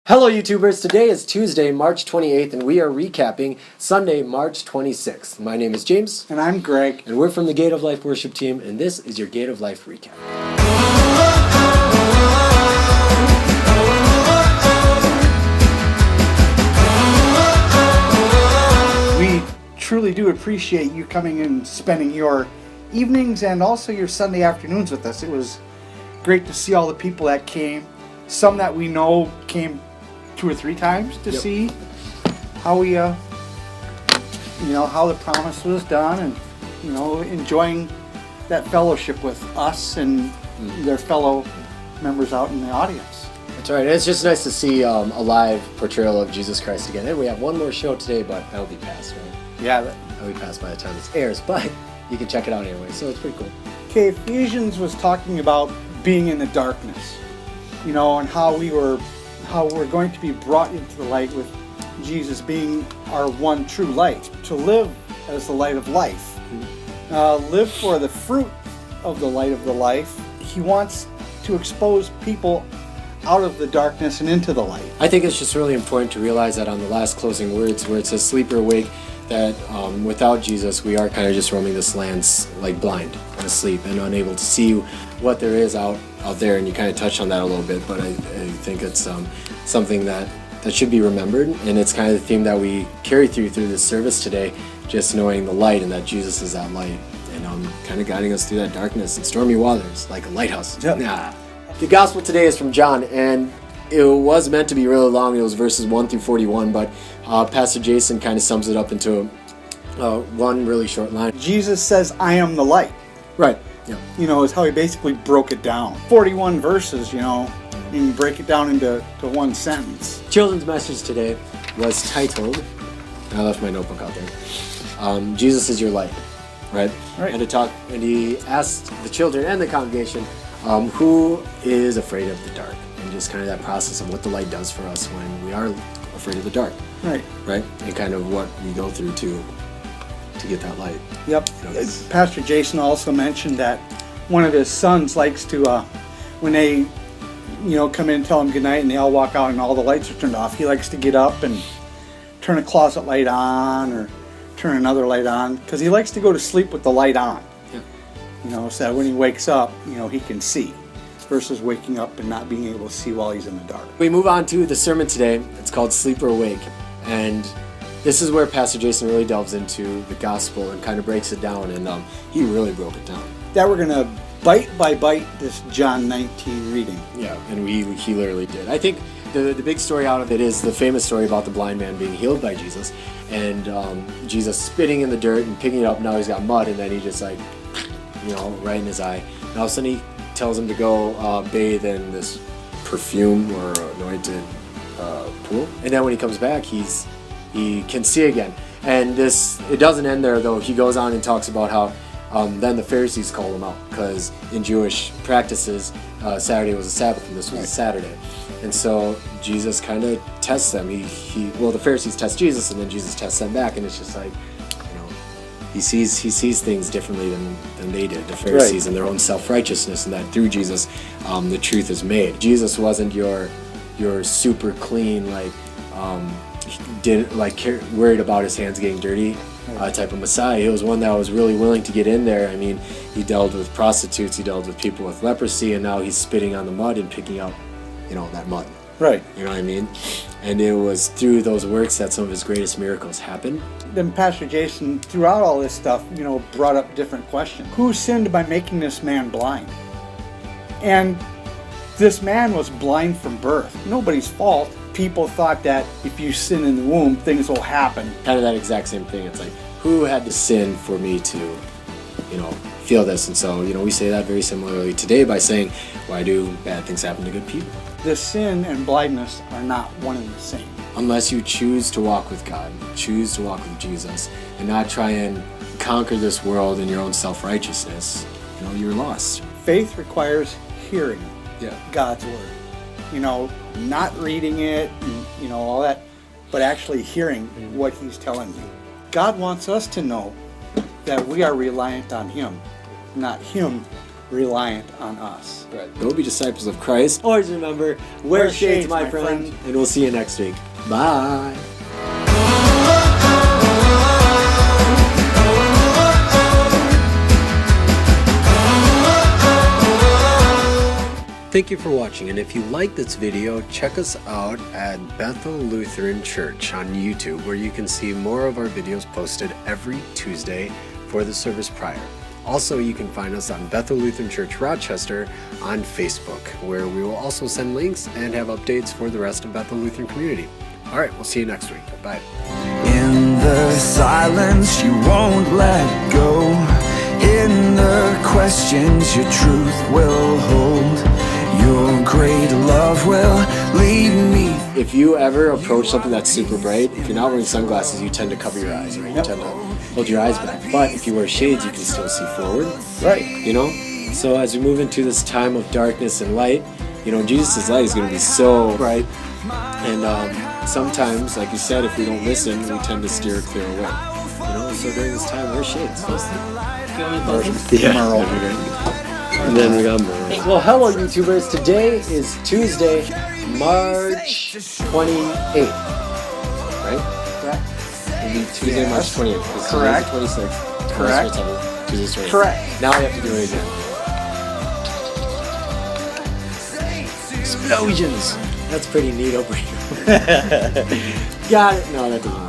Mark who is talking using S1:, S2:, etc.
S1: Hello YouTubers, today is Tuesday, March 28th, and we are recapping Sunday, March 26th. My name is James.
S2: And I'm Greg.
S1: And we're from the Gate of Life worship team, and this is your Gate of Life recap.
S2: We truly do appreciate you coming and spending your evenings and also your Sunday afternoons with us. It was great to see all the people that came. Some that we know came 2 or 3 times to see how we, how the promise was done, and enjoying that fellowship with us and their fellow members out in the audience.
S1: That's right. It's just nice to see a live portrayal of Jesus Christ again. And we have one more show today, but that'll be past, right?
S2: Yeah,
S1: that'll be past by the time this airs, but you can check it out anyway. So it's pretty cool.
S2: Okay, Ephesians was talking about being in the darkness, and how we're going to be brought into the light with Jesus being our one true light, to live as the light of life, live for the fruit of the light of the life. He wants to expose people out of the darkness and into the light.
S1: I think it's just really important to realize that on the last closing words where it says sleep or awake, that without Jesus we are kind of just roaming this land like blind and asleep and unable to see what there is out there, and you kind of touched on that a little bit, but I think it's something that should be remembered, and it's kind of the theme that we carry through this service today, just knowing the light and that Jesus is that light, and kind of guiding us through that darkness and stormy waters like a lighthouse.
S2: Yep.
S1: The gospel today is from John, and it was meant to be really long. It was verses 1 through 41, but Pastor Jason kind of sums it up into one really short line.
S2: Jesus says, "I am the light."
S1: Right. Yeah.
S2: Is how he basically broke it down. 41 verses, and you break it down into one sentence.
S1: Children's message today was titled, I left my notebook out there, Jesus is your light, right?
S2: Right.
S1: And he asked the children and the congregation, who is afraid of the dark? And just kind of that process of what the light does for us when we are afraid of the dark.
S2: Right.
S1: Right? And kind of what we go through to get that light.
S2: Yep. Pastor Jason also mentioned that one of his sons likes to, when they, come in and tell him goodnight and they all walk out and all the lights are turned off, he likes to get up and turn a closet light on or turn another light on, because he likes to go to sleep with the light on. Yeah. So that when he wakes up, he can see, versus waking up and not being able to see while he's in the dark.
S1: We move on to the sermon today. It's called Sleep or Awake, and this is where Pastor Jason really delves into the gospel and kind of breaks it down, and he really broke it down.
S2: That we're going to bite by bite this John 19 reading.
S1: Yeah, and he literally did. I think the big story out of it is the famous story about the blind man being healed by Jesus, and Jesus spitting in the dirt and picking it up. Now he's got mud, and then he just right in his eye. And all of a sudden he tells him to go bathe in this perfume or anointed pool. And then when he comes back, he can see again. And it doesn't end there, though. He goes on and talks about how then the Pharisees called him out, because in Jewish practices, Saturday was a Sabbath and this was a Saturday. And so Jesus kind of tests them. The Pharisees test Jesus, and then Jesus tests them back, and it's just like, he sees things differently than they did, the Pharisees, and their own self-righteousness, and that through Jesus, the truth is made. Jesus wasn't your super clean, worried about his hands getting dirty type of Messiah. He was one that was really willing to get in there. I mean, he dealt with prostitutes, he dealt with people with leprosy, and now he's spitting on the mud and picking up, that mud.
S2: Right.
S1: You know what I mean? And it was through those works that some of his greatest miracles happened.
S2: Then Pastor Jason, throughout all this stuff, brought up different questions. Who sinned by making this man blind? And this man was blind from birth. Nobody's fault. People thought that if you sin in the womb, things will happen.
S1: Kind of that exact same thing. It's like, who had to sin for me to, feel this? And so, we say that very similarly today by saying, why do bad things happen to good people?
S2: The sin and blindness are not one and the same.
S1: Unless you choose to walk with God, choose to walk with Jesus, and not try and conquer this world in your own self-righteousness, you're lost.
S2: Faith requires hearing God's word. Not reading it, and, all that, but actually hearing what he's telling you. God wants us to know that we are reliant on him, not him reliant on us.
S1: Right. Go be disciples of Christ. Always remember, wear shades, my friend. And we'll see you next week. Bye. Thank you for watching, and if you like this video, check us out at Bethel Lutheran Church on YouTube, where you can see more of our videos posted every Tuesday for the service prior. Also, you can find us on Bethel Lutheran Church Rochester on Facebook, where we will also send links and have updates for the rest of Bethel Lutheran community. All right, we'll see you next week. Bye.
S3: In the silence you won't let go. In the questions your truth will hold. Your great love will lead me.
S1: If you ever approach something that's super bright, if you're not wearing sunglasses, you tend to cover your eyes, right? You tend to hold your eyes back. But if you wear shades, you can still see forward.
S2: Right.
S1: You know? So as we move into this time of darkness and light, you know, Jesus' light is going to be so bright. And sometimes, like you said, if we don't listen, we tend to steer clear away. You know? So during this time, wear shades. Yeah. And then we got more. Well, hello, YouTubers. Today is Tuesday, March 28th. Right?
S2: Correct.
S1: It'll be Tuesday, March 28th.
S2: Correct.
S1: 26th.
S2: Correct.
S1: Tuesday, 28th.
S2: Correct.
S1: Now we have to do it again. Explosions. That's pretty neat over here. Got it. No, that doesn't work.